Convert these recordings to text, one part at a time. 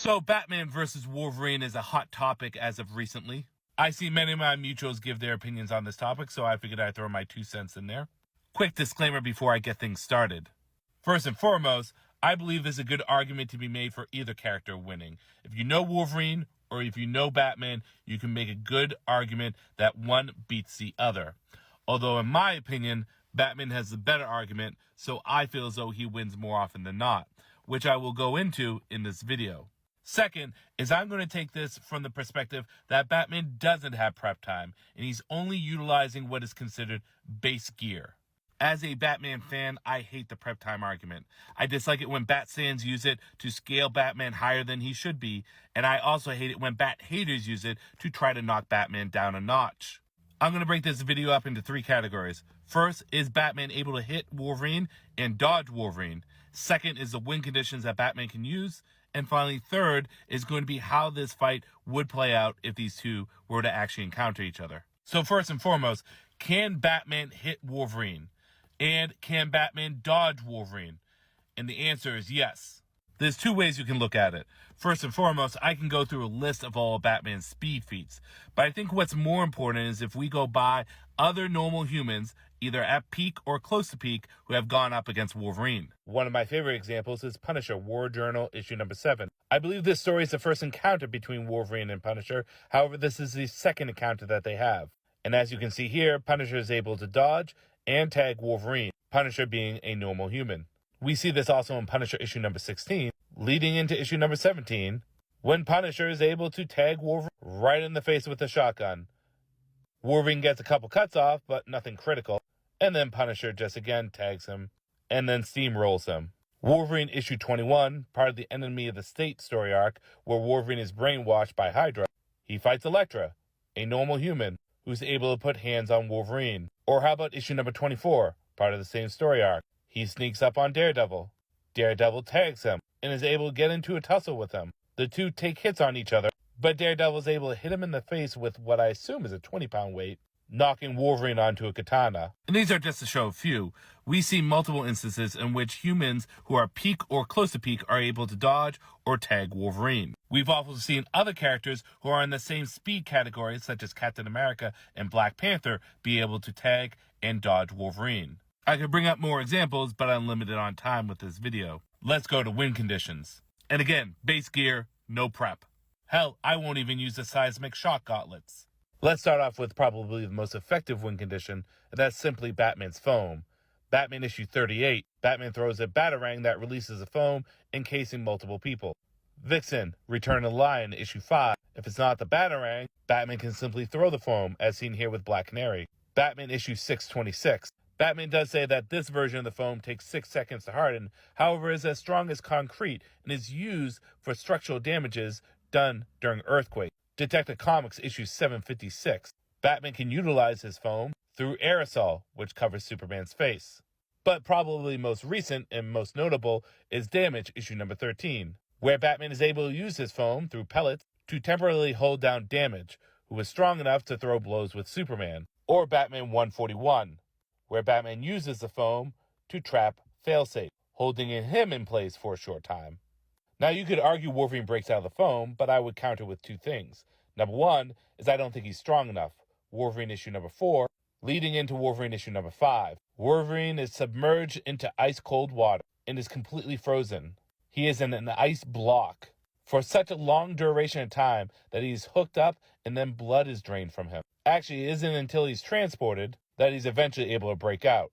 So Batman versus Wolverine is a hot topic as of recently. I see many of my mutuals give their opinions on this topic, so I figured I'd throw my 2 cents in there. Quick disclaimer before I get things started. First and foremost, I believe there's a good argument to be made for either character winning. If you know Wolverine or if you know Batman, you can make a good argument that one beats the other. Although in my opinion, Batman has the better argument, so I feel as though he wins more often than not, which I will go into in this video. Second is I'm going to take this from the perspective that Batman doesn't have prep time, and he's only utilizing what is considered base gear. As a Batman fan, I hate the prep time argument. I dislike it when Bat fans use it to scale Batman higher than he should be, and I also hate it when Bat haters use it to try to knock Batman down a notch. I'm going to break this video up into 3 categories. First, is Batman able to hit Wolverine and dodge Wolverine? Second is the win conditions that Batman can use. And finally, third is going to be how this fight would play out if these two were to actually encounter each other. So first and foremost, can Batman hit Wolverine? And can Batman dodge Wolverine? And the answer is yes. There's 2 ways you can look at it. First and foremost, I can go through a list of all of Batman's speed feats. But I think what's more important is if we go by other normal humans, either at peak or close to peak, who have gone up against Wolverine. One of my favorite examples is Punisher, War Journal, issue number 7. I believe this story is the first encounter between Wolverine and Punisher. However, this is the second encounter that they have. And as you can see here, Punisher is able to dodge and tag Wolverine, Punisher being a normal human. We see this also in Punisher issue number 16, leading into issue number 17, when Punisher is able to tag Wolverine right in the face with a shotgun. Wolverine gets a couple cuts off, but nothing critical, and then Punisher just again tags him, and then steamrolls him. Wolverine issue 21, part of the Enemy of the State story arc, where Wolverine is brainwashed by Hydra. He fights Elektra, a normal human, who's able to put hands on Wolverine. Or how about issue number 24, part of the same story arc? He sneaks up on Daredevil. Daredevil tags him and is able to get into a tussle with him. The two take hits on each other, but Daredevil is able to hit him in the face with what I assume is a 20-pound weight, knocking Wolverine onto a katana. And these are just to show a few. We see multiple instances in which humans who are peak or close to peak are able to dodge or tag Wolverine. We've also seen other characters who are in the same speed category, such as Captain America and Black Panther, be able to tag and dodge Wolverine. I could bring up more examples, but I'm limited on time with this video. Let's go to win conditions. And again, base gear, no prep. Hell, I won't even use the seismic shock gauntlets. Let's start off with probably the most effective win condition, and that's simply Batman's foam. Batman issue 38, Batman throws a batarang that releases a foam, encasing multiple people. Vixen, Return of the Lion, issue 5. If it's not the batarang, Batman can simply throw the foam, as seen here with Black Canary. Batman issue 626. Batman does say that this version of the foam takes 6 seconds to harden, however is as strong as concrete and is used for structural damages done during earthquakes. Detective Comics issue 756. Batman can utilize his foam through aerosol, which covers Superman's face. But probably most recent and most notable is Damage issue number 13, where Batman is able to use his foam through pellets to temporarily hold down Damage, who is strong enough to throw blows with Superman. Or Batman 141, where Batman uses the foam to trap Failsafe, holding him in place for a short time. Now, you could argue Wolverine breaks out of the foam, but I would counter with 2 things. Number 1 is I don't think he's strong enough. Wolverine issue number 4, leading into Wolverine issue number 5. Wolverine is submerged into ice-cold water and is completely frozen. He is in an ice block for such a long duration of time that he's hooked up and then blood is drained from him. Actually, it isn't until he's transported that he's eventually able to break out.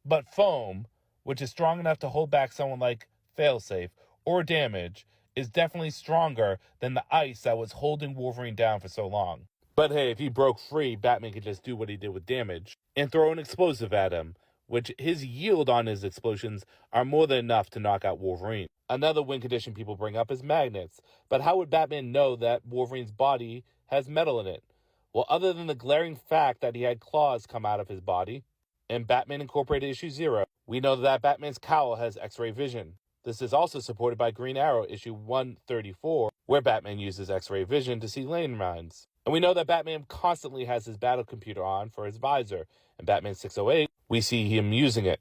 But foam, which is strong enough to hold back someone like Failsafe or Damage, is definitely stronger than the ice that was holding Wolverine down for so long. But hey, if he broke free, Batman could just do what he did with Damage and throw an explosive at him, which his yield on his explosions are more than enough to knock out Wolverine. Another win condition people bring up is magnets. But how would Batman know that Wolverine's body has metal in it? Well, other than the glaring fact that he had claws come out of his body, in Batman Incorporated issue 0, we know that Batman's cowl has X-ray vision. This is also supported by Green Arrow issue 134, where Batman uses X-ray vision to see landmines. And we know that Batman constantly has his battle computer on for his visor. In Batman 608, we see him using it,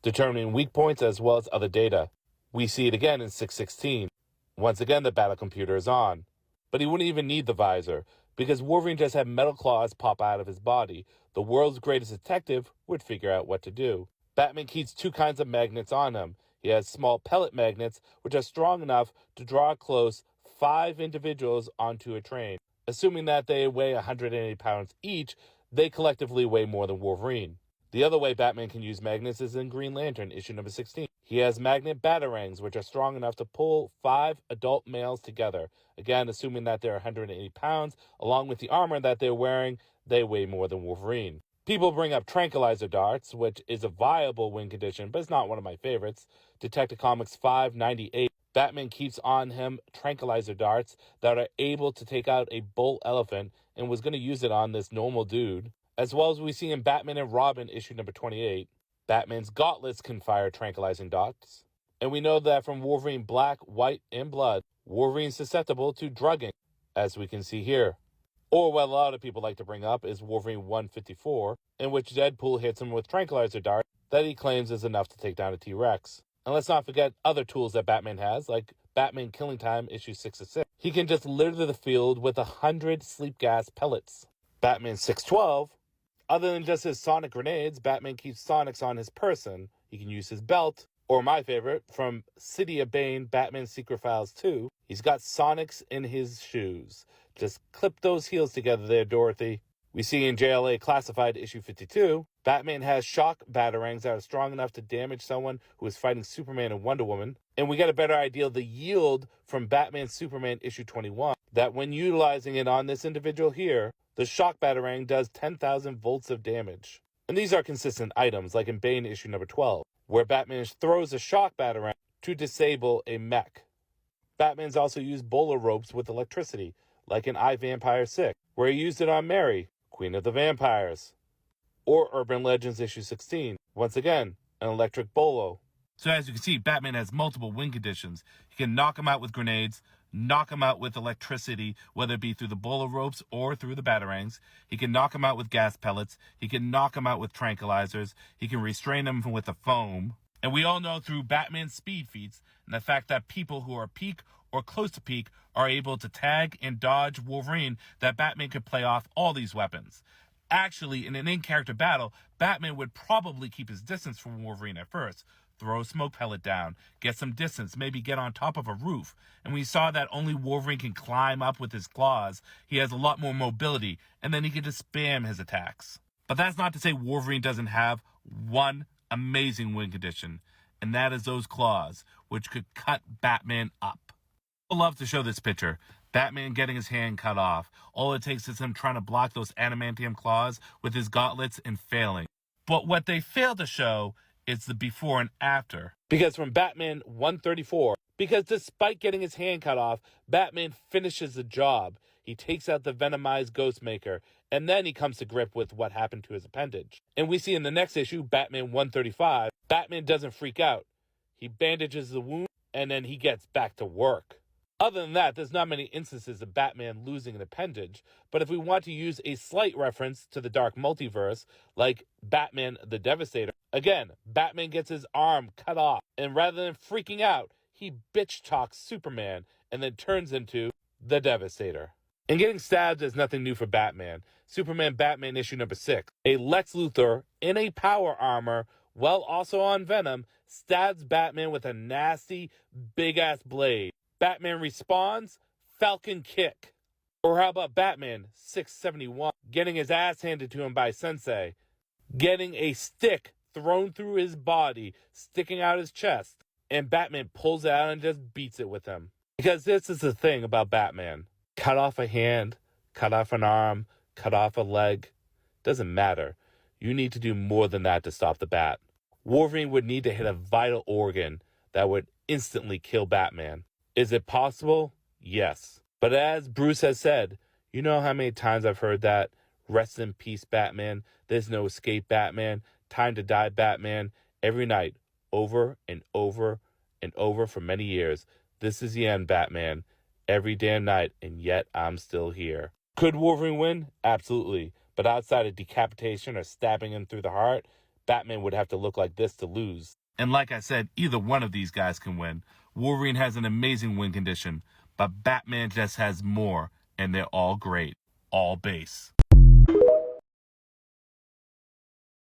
determining weak points as well as other data. We see it again in 616. Once again, the battle computer is on. But he wouldn't even need the visor, because Wolverine just had metal claws pop out of his body. The world's greatest detective would figure out what to do. Batman keeps two kinds of magnets on him. He has small pellet magnets, which are strong enough to draw close 5 individuals onto a train. Assuming that they weigh 180 pounds each, they collectively weigh more than Wolverine. The other way Batman can use magnets is in Green Lantern, issue number 16. He has magnet batarangs, which are strong enough to pull 5 adult males together. Again, assuming that they're 180 pounds, along with the armor that they're wearing, they weigh more than Wolverine. People bring up tranquilizer darts, which is a viable win condition, but it's not one of my favorites. Detective Comics 598. Batman keeps on him tranquilizer darts that are able to take out a bull elephant and was going to use it on this normal dude. As well as we see in Batman and Robin, issue number 28. Batman's gauntlets can fire tranquilizing darts. And we know that from Wolverine Black, White, and Blood, Wolverine's susceptible to drugging, as we can see here. Or what a lot of people like to bring up is Wolverine 154, in which Deadpool hits him with tranquilizer darts that he claims is enough to take down a T-Rex. And let's not forget other tools that Batman has, like Batman Killing Time, issue 6 of 6. He can just litter the field with 100 sleep gas pellets. Batman 612, other than just his sonic grenades, Batman keeps sonics on his person. He can use his belt, or my favorite, from City of Bane, Batman Secret Files 2, he's got sonics in his shoes. Just clip those heels together there, Dorothy. We see in JLA Classified issue 52, Batman has shock batarangs that are strong enough to damage someone who is fighting Superman and Wonder Woman. And we get a better idea of the yield from Batman Superman issue 21, that when utilizing it on this individual here, the shock batarang does 10,000 volts of damage. And these are consistent items, like in Bane issue number 12, where Batman throws a shock batarang to disable a mech. Batman's also used bowler ropes with electricity, like in I, Vampire 6, where he used it on Mary, Queen of the Vampires. Or Urban Legends issue 16, once again, an electric bolo. So as you can see, Batman has multiple win conditions. He can knock him out with grenades, knock him out with electricity, whether it be through the bowler ropes or through the batarangs. He can knock him out with gas pellets. He can knock him out with tranquilizers. He can restrain him with the foam. And we all know through Batman's speed feats and the fact that people who are peak or close to peak are able to tag and dodge Wolverine, that Batman could play off all these weapons. Actually, in an in-character battle, Batman would probably keep his distance from Wolverine at first. Throw a smoke pellet down, get some distance, maybe get on top of a roof. And we saw that only Wolverine can climb up with his claws. He has a lot more mobility, and then he can just spam his attacks. But that's not to say Wolverine doesn't have one amazing win condition, and that is those claws, which could cut Batman up. I love to show this picture. Batman getting his hand cut off. All it takes is him trying to block those adamantium claws with his gauntlets and failing. But what they fail to show is the before and after. Because from Batman 134, because despite getting his hand cut off, Batman finishes the job. He takes out the venomized Ghostmaker, and then he comes to grip with what happened to his appendage. And we see in the next issue, Batman 135, Batman doesn't freak out. He bandages the wound, and then he gets back to work. Other than that, there's not many instances of Batman losing an appendage, but if we want to use a slight reference to the Dark Multiverse, like Batman the Devastator, again, Batman gets his arm cut off, and rather than freaking out, he bitch talks Superman, and then turns into the Devastator. And getting stabbed is nothing new for Batman. Superman Batman issue number 6. A Lex Luthor in a power armor, while also on Venom, stabs Batman with a nasty, big-ass blade. Batman responds, Falcon Kick. Or how about Batman 671, getting his ass handed to him by Sensei, getting a stick thrown through his body, sticking out his chest, and Batman pulls it out and just beats it with him. Because this is the thing about Batman. Cut off a hand, cut off an arm, cut off a leg. Doesn't matter. You need to do more than that to stop the Bat. Wolverine would need to hit a vital organ that would instantly kill Batman. Is it possible? Yes. But as Bruce has said, you know how many times I've heard that? Rest in peace, Batman. There's no escape, Batman. Time to die, Batman. Every night, over and over and over for many years. This is the end, Batman. Every damn night, and yet I'm still here. Could Wolverine win? Absolutely. But outside of decapitation or stabbing him through the heart, Batman would have to look like this to lose. And like I said, either one of these guys can win. Wolverine has an amazing win condition, but Batman just has more, and they're all great. All base.